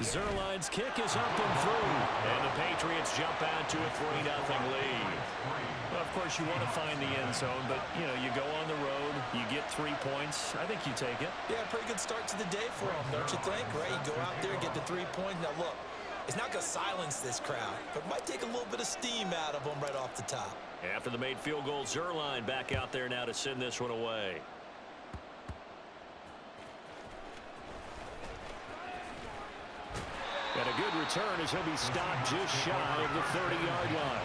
Zerline's kick is up and through. And the Patriots jump out to a 3-0 lead. Well, of course, you want to find the end zone, but, you know, you go on the road, you get 3 points. I think you take it. Yeah, pretty good start to the day for them, don't you think? Right? You go out there, get the 3 points. Now, look, it's not going to silence this crowd, but it might take a little bit of steam out of them right off the top. After the made field goal, Zerline back out there now to send this one away. And a good return as he'll be stopped just shy of the 30-yard line.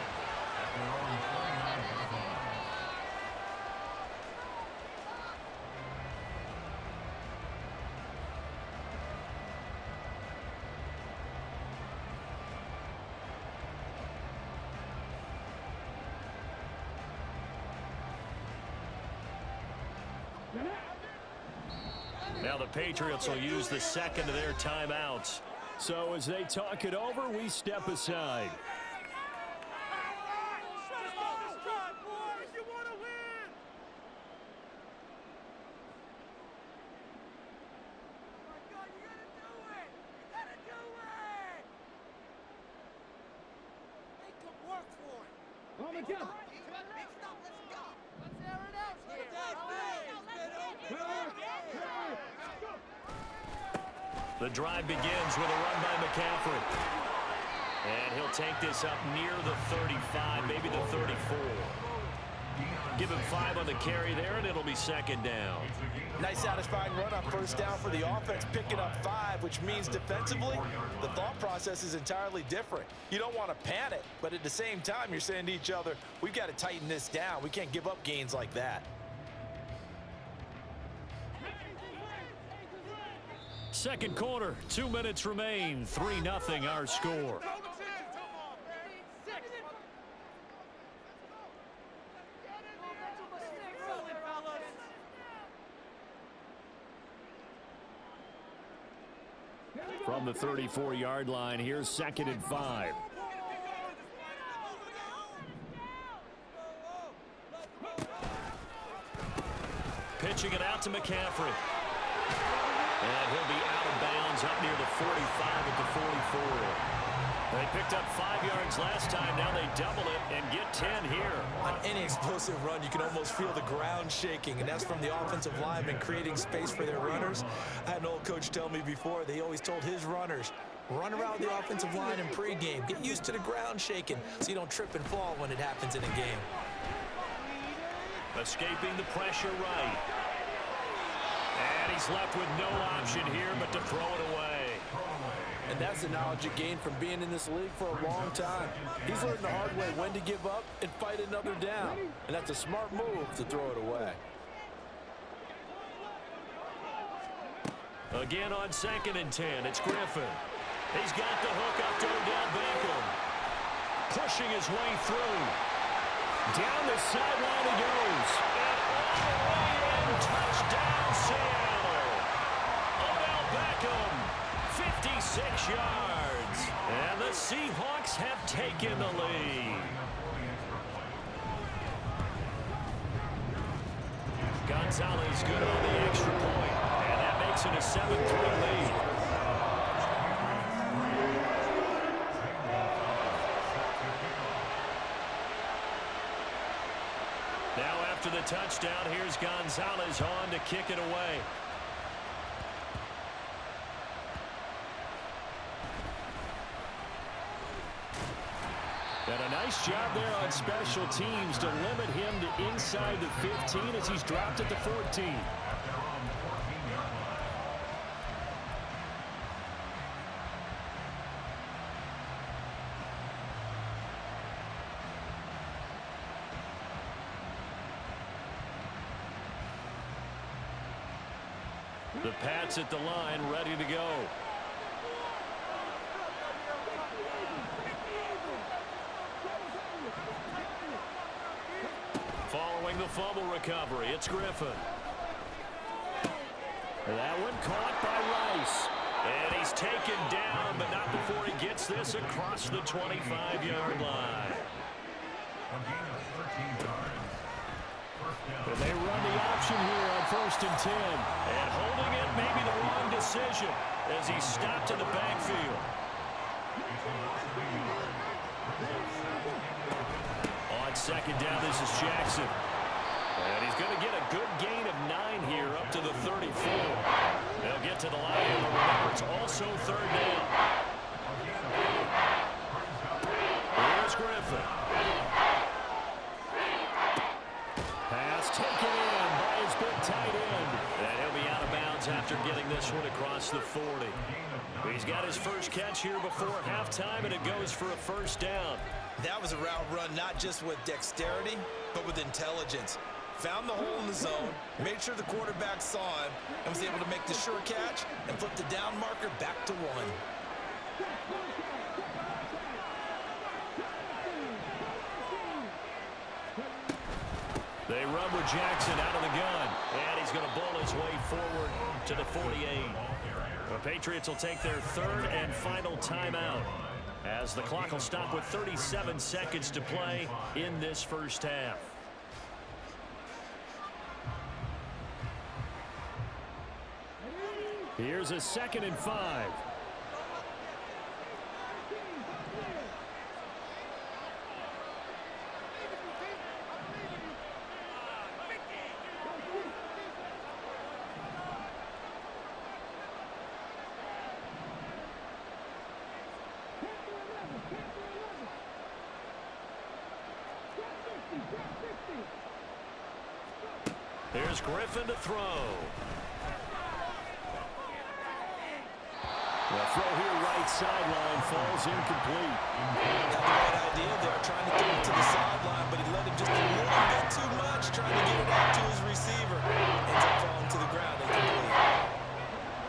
Now the Patriots will use the second of their timeouts. So as they talk it over, we step aside. The drive begins with a run by McCaffrey. And he'll take this up near the 35, maybe the 34. Give him 5 on the carry there, and it'll be second down. Nice satisfying run on first down for the offense, picking up 5, which means defensively, the thought process is entirely different. You don't want to panic, but at the same time, you're saying to each other, we've got to tighten this down. We can't give up gains like that. Second quarter, 2 minutes remain. 3-0 our score. From the 34-yard line, here's 2nd and 5. Pitching it out to McCaffrey. And he'll be out of bounds up near the 45 at the 44. They picked up 5 yards last time. Now they double it and get 10 here. On any explosive run, you can almost feel the ground shaking, and that's from the offensive linemen creating space for their runners. I had an old coach tell me before, they always told his runners, run around the offensive line in pregame. Get used to the ground shaking so you don't trip and fall when it happens in a game. Escaping the pressure right. And he's left with no option here but to throw it away. And that's the knowledge he gained from being in this league for a long time. He's learned the hard way when to give up and fight another down. And that's a smart move to throw it away. Again on 2nd and 10, it's Griffin. He's got the hook up to Odell Beckham. Pushing his way through. Down the sideline he goes. And all the way in, touchdown Seattle. Odell Beckham, 56 yards. And the Seahawks have taken the lead. Gonzalez good on the extra point. And that makes it a 7-3 lead. Now after the touchdown, here's Gonzalez on to kick it away. And a nice job there on special teams to limit him to inside the 15 as he's dropped at the 14. The Pats at the line, ready to go. Following the fumble recovery, it's Griffin. That one caught by Rice. And he's taken down, but not before he gets this across the 25-yard line. And they run the option here on 1st and 10. And holding it may be the wrong decision. as he's stopped in the backfield. On second down, this is Jackson. And he's going to get a good gain of 9 here up to the 34. They'll get to the line, and remember, it's also third down. Here's Griffin. Pass taken in by his big tight end. And he'll be out of bounds after getting this one across the 40. He's got his first catch here before halftime, and it goes for a first down. That was a route run not just with dexterity, but with intelligence. Found the hole in the zone, made sure the quarterback saw him, and was able to make the sure catch and flip the down marker back to 1. They run with Jackson out of the gun, and he's going to bull his way forward to the 48. The Patriots will take their third and final timeout, as the clock will stop with 37 seconds to play in this first half. Here's a 2nd and 5. Here's Griffin to throw. The throw here right sideline falls incomplete. Had the right idea there, trying to throw it to the sideline, but he let him just a little bit too much, trying to get it out to his receiver. Ends up falling to the ground incomplete.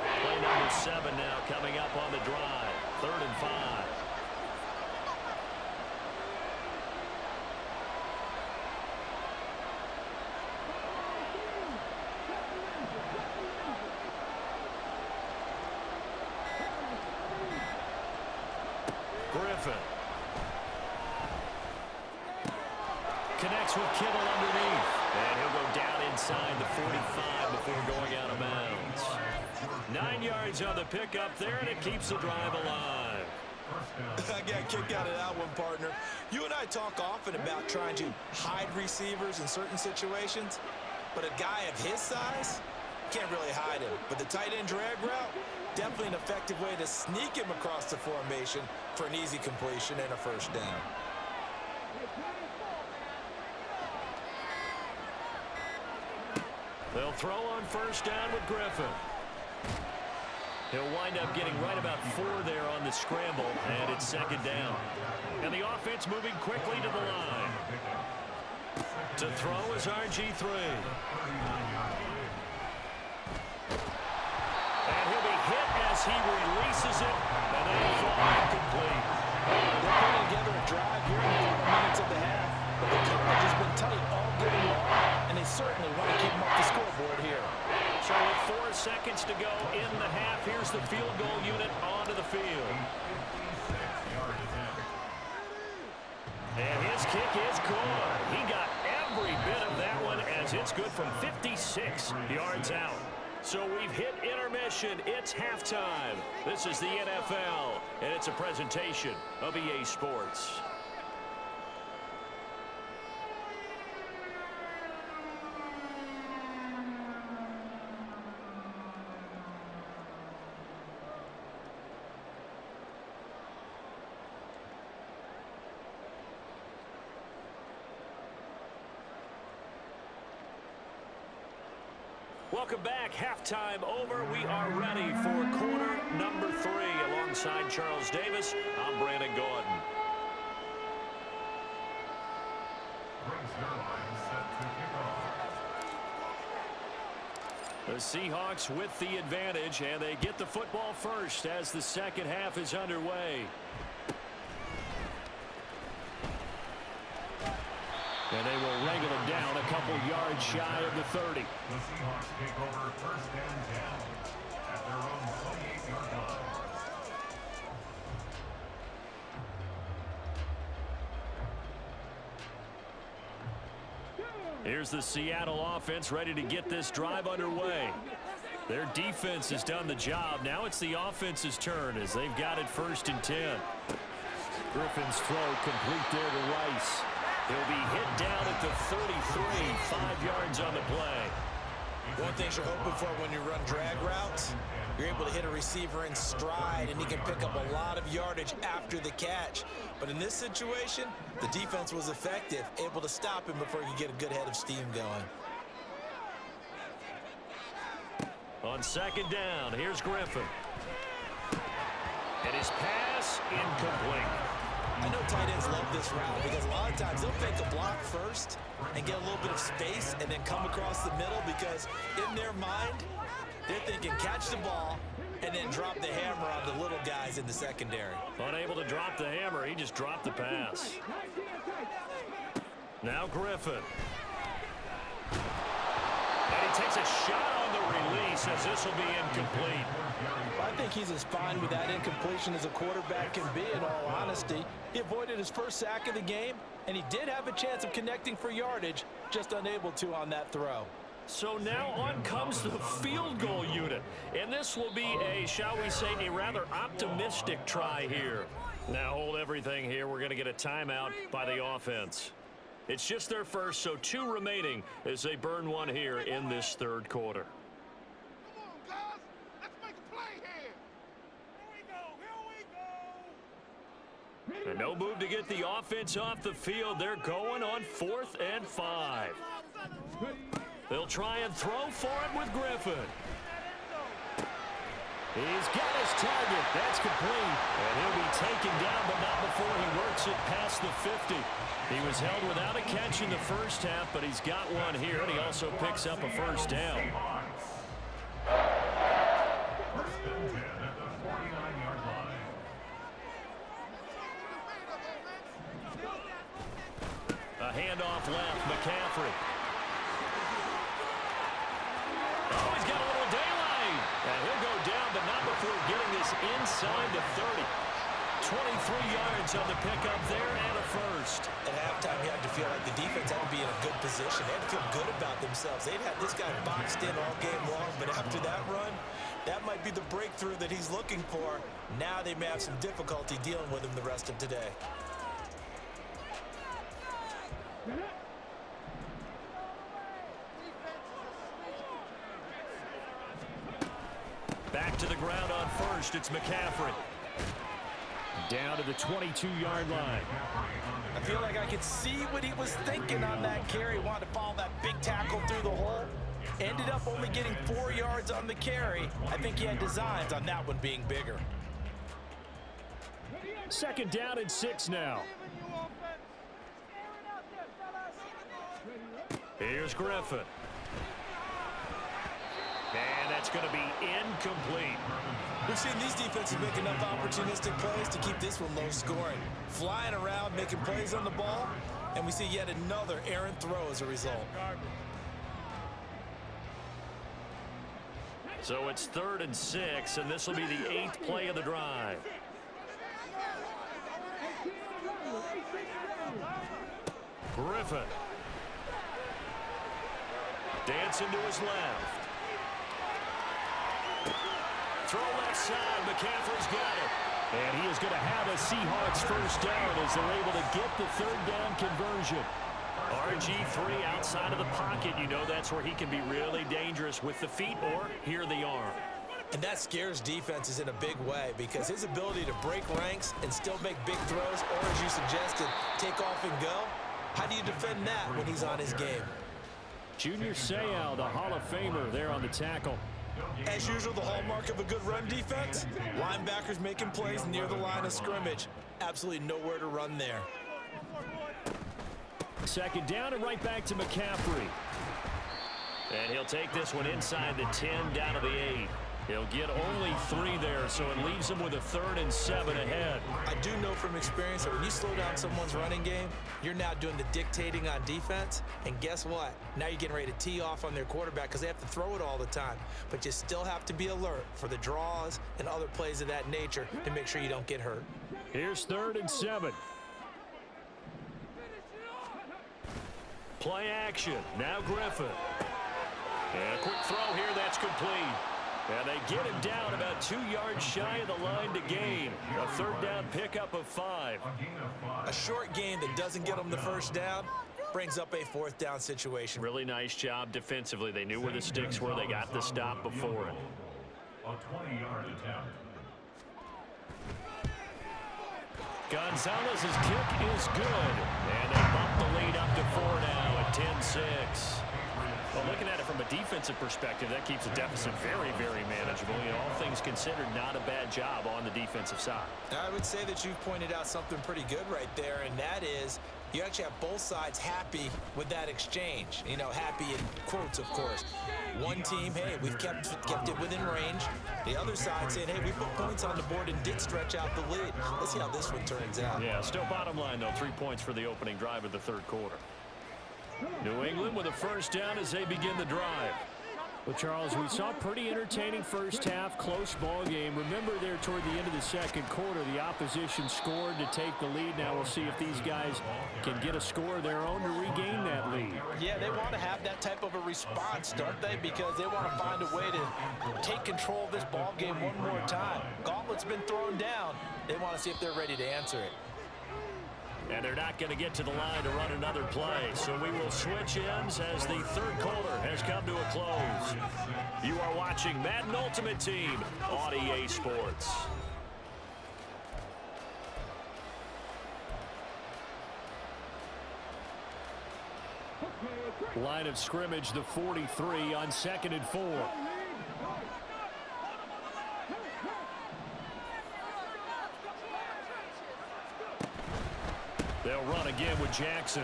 Play number 7 now coming up on the drive. 3rd and 5. Griffin connects with Kittle underneath, and he'll go down inside the 45 before going out of bounds. 9 yards on the pickup there, and it keeps the drive alive. I got a kick out of that one, partner. You and I talk often about trying to hide receivers in certain situations, but a guy of his size can't really hide him. But the tight end drag route, definitely an effective way to sneak him across the formation for an easy completion and a first down. They'll throw on first down with Griffin. He'll wind up getting right about 4 there on the scramble, and it's 2nd down. And the offense moving quickly to the line. To throw is RG3. And he'll be hit as he releases it, and that'll fall incomplete. They're putting together a drive here in the final minutes of the half, but the coverage has been tight all game long, and they certainly want to keep them off the scoreboard here. So with 4 seconds to go in the half, here's the field goal unit onto the field. And his kick is good. He got every bit of that one as it's good from 56 yards out. So we've hit intermission. It's halftime. This is the NFL, and it's a presentation of EA Sports. Welcome back. Halftime over. We are ready for quarter number 3. Alongside Charles Davis, I'm Brandon Gordon. The Seahawks with the advantage, and they get the football first as the second half is underway. And they will wrangle him down a couple yards shy of the 30. The Seahawks take over 1st and 10 at their own 28-yard line. Here's the Seattle offense ready to get this drive underway. Their defense has done the job. Now it's the offense's turn as they've got it 1st and 10. Griffin's throw complete there to Rice. He'll be hit down at the 33, 5 yards on the play. One thing you're hoping for when you run drag routes, you're able to hit a receiver in stride, and he can pick up a lot of yardage after the catch. But in this situation, the defense was effective, able to stop him before he could get a good head of steam going. On 2nd down, here's Griffin. And his pass incomplete. I know tight ends love this route because a lot of times they'll fake a block first and get a little bit of space and then come across the middle because in their mind, they're thinking catch the ball and then drop the hammer on the little guys in the secondary. Unable to drop the hammer, he just dropped the pass. Now Griffin. And he takes a shot on the release as this will be incomplete. I think he's as fine with that incompletion as a quarterback can be, in all honesty. He avoided his first sack of the game, and he did have a chance of connecting for yardage, just unable to on that throw. So now on comes the field goal unit. And this will be a, shall we say, a rather optimistic try here. Now hold everything here. We're going to get a timeout by the offense. It's just their first, so 2 remaining as they burn one here in this 3rd quarter. And no move to get the offense off the field. They're going on 4th and 5. They'll try and throw for it with Griffin. He's got his target. That's complete. And he'll be taken down, but not before he works it past the 50. He was held without a catch in the first half, but he's got one here, and he also picks up a 1st down. A handoff left, McCaffrey. Oh, he's got a little daylight. And he'll go down, but not before getting this inside the 30. 23 yards on the pickup there and a 1st. At halftime, you had to feel like the defense had to be in a good position. They had to feel good about themselves. They'd had this guy boxed in all game long, but after that run, that might be the breakthrough that he's looking for. Now they may have some difficulty dealing with him the rest of today. Back to the ground on 1st. It's McCaffrey. Down to the 22-yard line. I feel like I could see what he was thinking on that carry. Wanted to follow that big tackle through the hole. Ended up only getting 4 yards on the carry. I think he had designs on that one being bigger. 2nd down and 6 now. Here's Griffin. And that's going to be incomplete. We've seen these defenses make enough opportunistic plays to keep this one low scoring. Flying around, making plays on the ball, and we see yet another errant throw as a result. So it's 3rd and 6, and this will be the 8th play of the drive. Griffin. Dancing to his left. Throw left side. McCaffrey's got it. And he is going to have a Seahawks 1st down as they're able to get the 3rd down conversion. RG3 outside of the pocket. You know that's where he can be really dangerous with the feet or here the arm. And that scares defenses in a big way because his ability to break ranks and still make big throws, or as you suggested, take off and go. How do you defend that when he's on his game? Junior Seau, the Hall of Famer, there on the tackle. As usual, the hallmark of a good run defense, linebackers making plays near the line of scrimmage. Absolutely nowhere to run there. 2nd down and right back to McCaffrey. And he'll take this one inside the 10 down to the 8. He'll get only 3 there, so it leaves him with a 3rd and 7 ahead. I do know from experience that when you slow down someone's running game, you're now doing the dictating on defense. And guess what? Now you're getting ready to tee off on their quarterback because they have to throw it all the time. But you still have to be alert for the draws and other plays of that nature to make sure you don't get hurt. Here's 3rd and 7. Play action. Now Griffin. And a quick throw here. That's complete. And they get him down about 2 yards shy of the line to gain. A third down pickup of 5. A short gain that doesn't get them the first down brings up a fourth down situation. Really nice job defensively. They knew where the sticks were. They got the stop before it. A 20-yard attempt. Gonzalez's kick is good. And they bump the lead up to 4 now at 10-6. Well, looking at it from a defensive perspective, that keeps the deficit very, very manageable. You know, all things considered, not a bad job on the defensive side. I would say that you've pointed out something pretty good right there, and that is you actually have both sides happy with that exchange. You know, happy in quotes, of course. One team, hey, we've kept it within range. The other side saying, hey, we put points on the board and did stretch out the lead. Let's see how this one turns out. Yeah, still bottom line, though, 3 points for the opening drive of the third quarter. New England with a first down as they begin the drive. Well, Charles, we saw a pretty entertaining first half, close ball game. Remember there toward the end of the second quarter, the opposition scored to take the lead. Now we'll see if these guys can get a score of their own to regain that lead. Yeah, they want to have that type of a response, don't they? Because they want to find a way to take control of this ball game one more time. Gauntlet's been thrown down. They want to see if they're ready to answer it. And they're not going to get to the line to run another play. So we will switch ends as the third quarter has come to a close. You are watching Madden Ultimate Team on EA Sports. Line of scrimmage, the 43 on 2nd and 4. They'll run again with Jackson.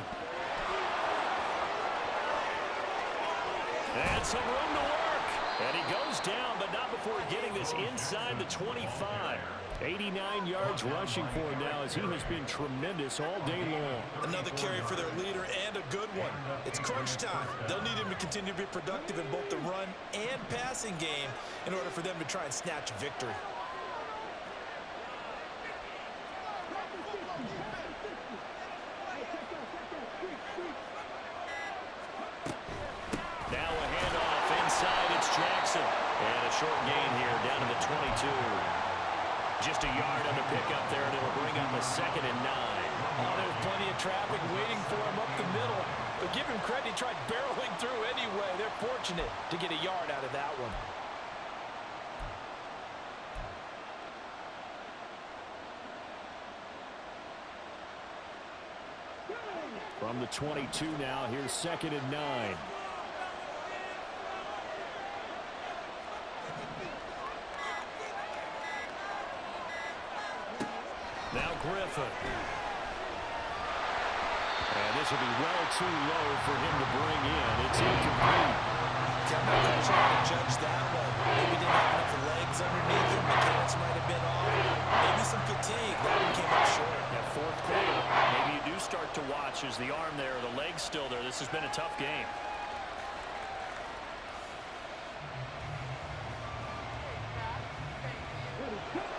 And some room to work. And he goes down, but not before getting this inside the 25. 89 yards rushing for him now as he has been tremendous all day long. Another carry for their leader and a good one. It's crunch time. They'll need him to continue to be productive in both the run and passing game in order for them to try and snatch victory. Now a handoff inside. It's Jackson. And a short gain here down to the 22. Just a yard on the pickup there, and it'll bring up a 2nd and 9. Oh, there's plenty of traffic waiting for him up the middle. But give him credit, he tried barreling through anyway. They're fortunate to get a yard out of that one. From the 22 now, here's 2nd and 9. Now Griffin. And this will be well too low for him to bring in. It's incomplete. I'm not going to try to judge that one. Maybe didn't have enough legs underneath him. Mechanics might have been off. Maybe some fatigue. That one came up short. That fourth quarter, maybe you do start to watch as the arm there, the leg's still there. This has been a tough game.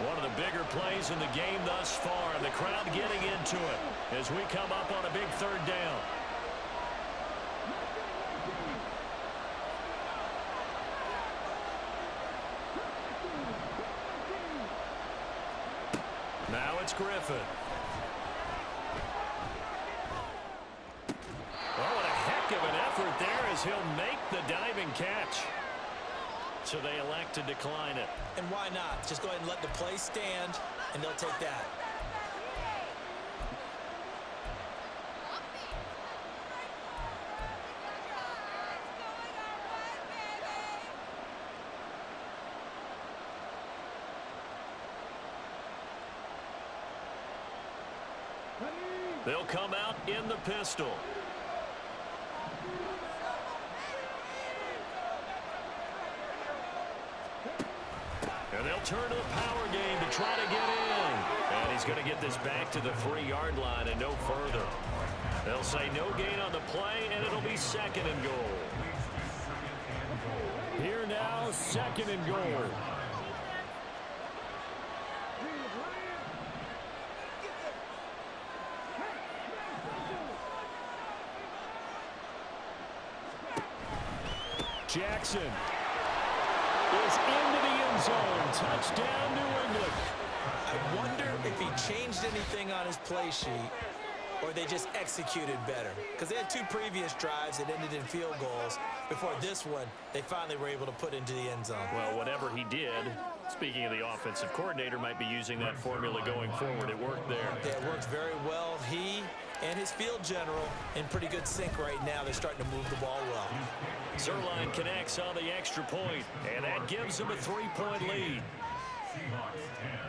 One of the bigger plays in the game thus far, and the crowd getting into it as we come up on a big third down. Now it's Griffin. Oh, what a heck of an effort there as he'll make the diving catch. So they elect to decline it. And why not? Just go ahead and let the play stand, and they'll take that. They'll come out in the pistol. And they'll turn to the power game to try to get in. And he's going to get this back to the 3-yard line and no further. They'll say no gain on the play, and it'll be 2nd and goal. Here now, 2nd and goal. Jackson is goes into the end zone. Touchdown, New England. I wonder if he changed anything on his play sheet or they just executed better. Because they had 2 previous drives that ended in field goals. Before this one, they finally were able to put into the end zone. Well, whatever he did, speaking of the offensive coordinator, might be using that formula going forward. It worked there. Yeah, it works very well. He and his field general in pretty good sync right now. They're starting to move the ball well. Zerline connects on the extra point, and that gives him a 3-point lead. Seahawks 10.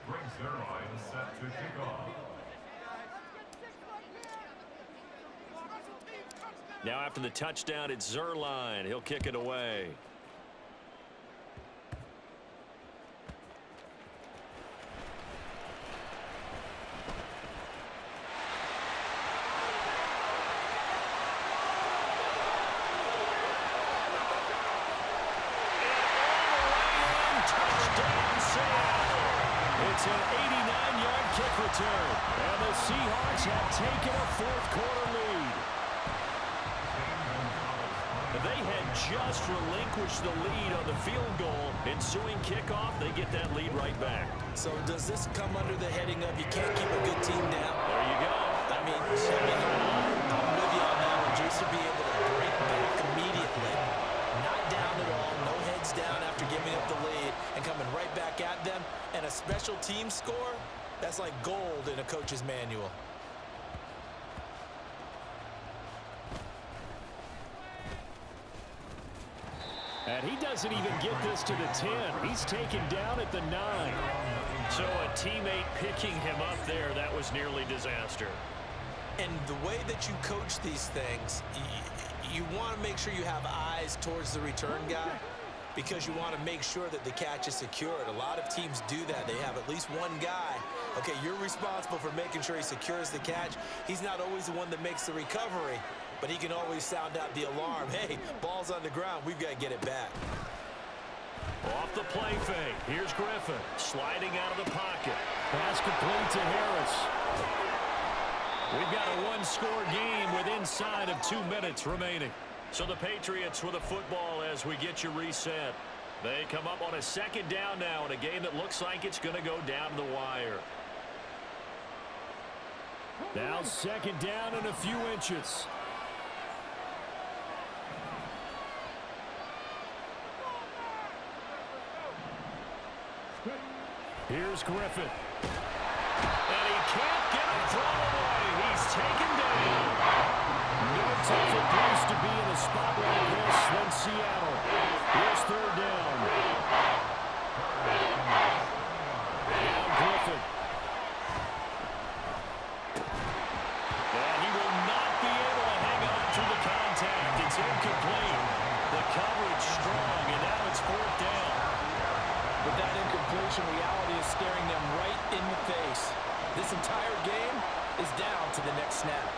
Brings their line set to kick off. Now after the touchdown, it's Zerline. He'll kick it away. It's an 89-yard kick return, and the Seahawks have taken a fourth-quarter lead. They had just relinquished the lead on the field goal. Ensuing kickoff, they get that lead right back. So does this come under the heading of you can't keep a good team down? There you go. I'm with you on that one. Just to be able to break back immediately. Not down at all. No heads down after giving up the lead and coming right back at them. And a special team score, that's like gold in a coach's manual. And he doesn't even get this to the 10. He's taken down at the 9. So a teammate picking him up there, that was nearly disaster. And the way that you coach these things, you want to make sure you have eyes towards the return guy because you want to make sure that the catch is secured. A lot of teams do that. They have at least one guy. Okay, you're responsible for making sure he secures the catch. He's not always the one that makes the recovery, but he can always sound out the alarm. Hey, ball's on the ground. We've got to get it back. Off the play fake. Here's Griffin sliding out of the pocket. Pass complete to Harris. We've got a one-score game with inside of 2 minutes remaining. So the Patriots with a football as we get you reset. They come up on a second down now in a game that looks like it's going to go down to the wire. Now second down and a few inches. Here's Griffin. And he can't get a throw away. He's taken down. No tougher place to be in a spot like this than Seattle. Here's third down. Now Griffin. And he will not be able to hang on through the contact. It's incomplete. The coverage strong, and now it's fourth down. With that incompletion, reality is staring them right in the face. This entire game is down to the next snap.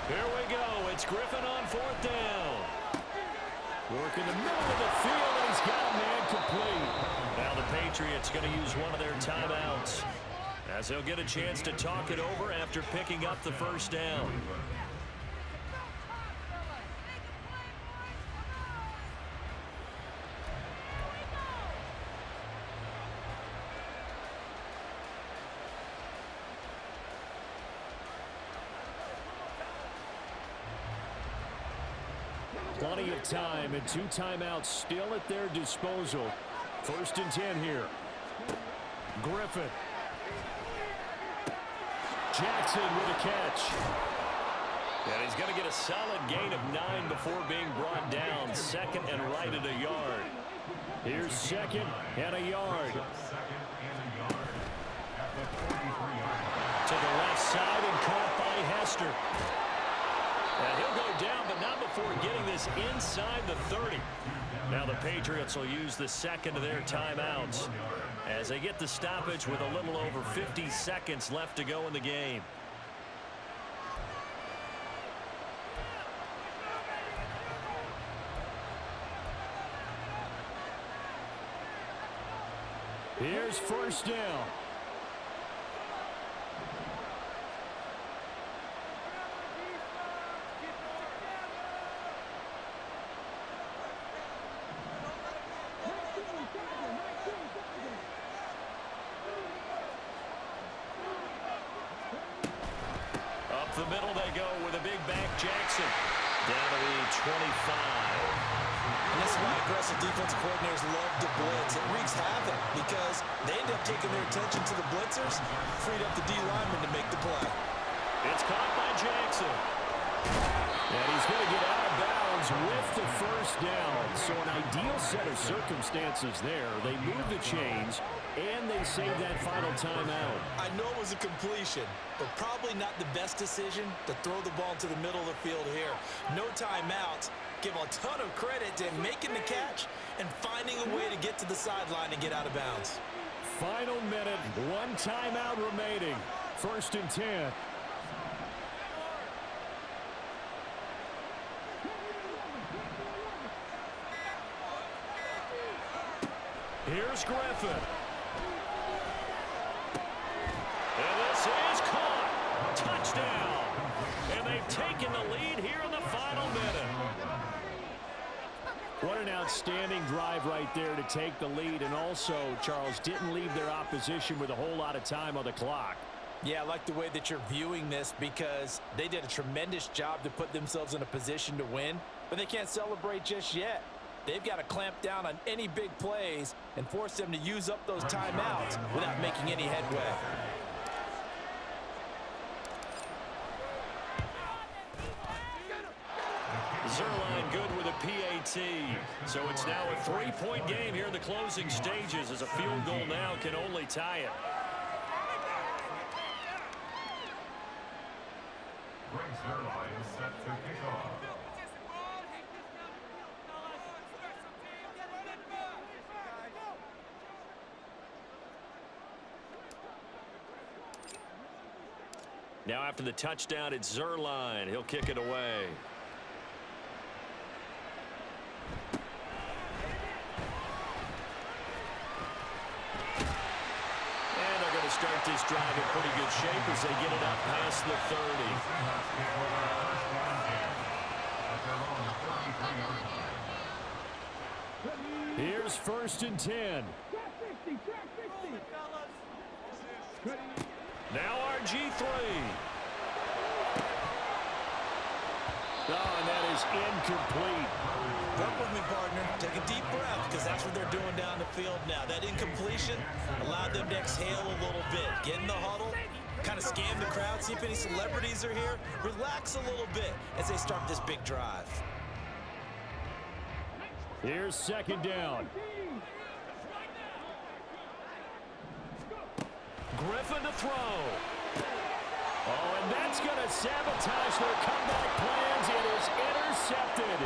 Here we go. It's Griffin on fourth down. Working the middle of the field, and he's got a man complete. Now the Patriots going to use one of their timeouts, as they'll get a chance to talk it over after picking up the first down. Plenty of time and 2 timeouts still at their disposal. First and 10 here. Griffin. Jackson with a catch. And he's going to get a solid gain of 9 before being brought down. Second and right at a yard. Here's second and a yard. To the left side and caught by Hester. And he'll go down, but not before getting this inside the 30. Now the Patriots will use the second of their timeouts as they get the stoppage with a little over 50 seconds left to go in the game. Here's first down. Up the middle they go with a big back Jackson. Down to the 25. And this is why aggressive defensive coordinators love to blitz. It wreaks havoc because they end up taking their attention to the blitzers, freed up the D lineman to make the play. It's caught by Jackson. And he's going to get out of bounds with the first down. So an ideal set of circumstances there. They move the chains, and they save that final timeout. I know it was a completion, but probably not the best decision to throw the ball to the middle of the field here. No timeouts. Give a ton of credit to him making the catch and finding a way to get to the sideline and get out of bounds. Final minute, one timeout remaining. First and 10. Here's Griffin. And this is caught. Touchdown. And they've taken the lead here in the final minute. What an outstanding drive right there to take the lead. And also, Charles, didn't leave their opposition with a whole lot of time on the clock. Yeah, I like the way that you're viewing this because they did a tremendous job to put themselves in a position to win, but they can't celebrate just yet. They've got to clamp down on any big plays and force them to use up those timeouts without making any headway. Zerline good with a PAT. So it's now a three-point game here in the closing stages as a field goal now can only tie it. Greg Zerline is set to kick off. Now after the touchdown, it's Zerline. He'll kick it away. And they're going to start this drive in pretty good shape as they get it up past the 30. Here's first and 10. Now RG3. Oh, and that is incomplete. Work with me, partner. Take a deep breath because that's what they're doing down the field now. That incompletion allowed them to exhale a little bit. Get in the huddle, kind of scan the crowd, see if any celebrities are here. Relax a little bit as they start this big drive. Here's second down. Griffin to throw. Oh, and that's going to sabotage their comeback plans. It is intercepted.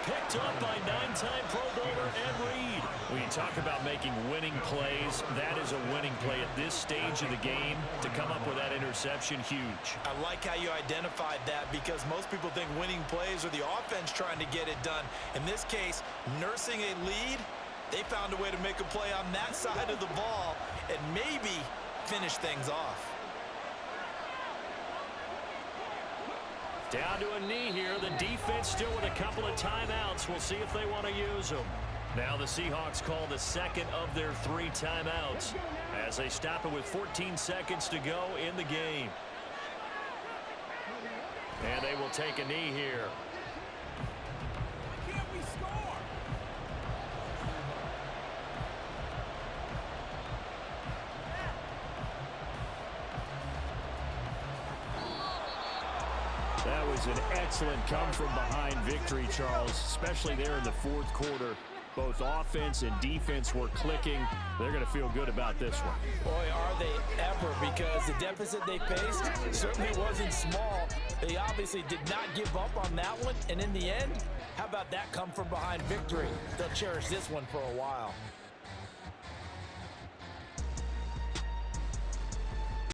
Picked up by 9-time Pro Bowler Ed Reed. When you talk about making winning plays, that is a winning play at this stage of the game. To come up with that interception, huge. I like how you identified that because most people think winning plays are the offense trying to get it done. In this case, nursing a lead, they found a way to make a play on that side of the ball and maybe finish things off. Down to a knee here. The defense still with a couple of timeouts. We'll see if they want to use them. Now the Seahawks call the second of their 3 timeouts as they stop it with 14 seconds to go in the game. And they will take a knee here. That was an excellent come-from-behind victory, Charles, especially there in the fourth quarter. Both offense and defense were clicking. They're going to feel good about this one. Boy, are they ever, because the deficit they faced certainly wasn't small. They obviously did not give up on that one, and in the end, how about that come from behind victory? They'll cherish this one for a while.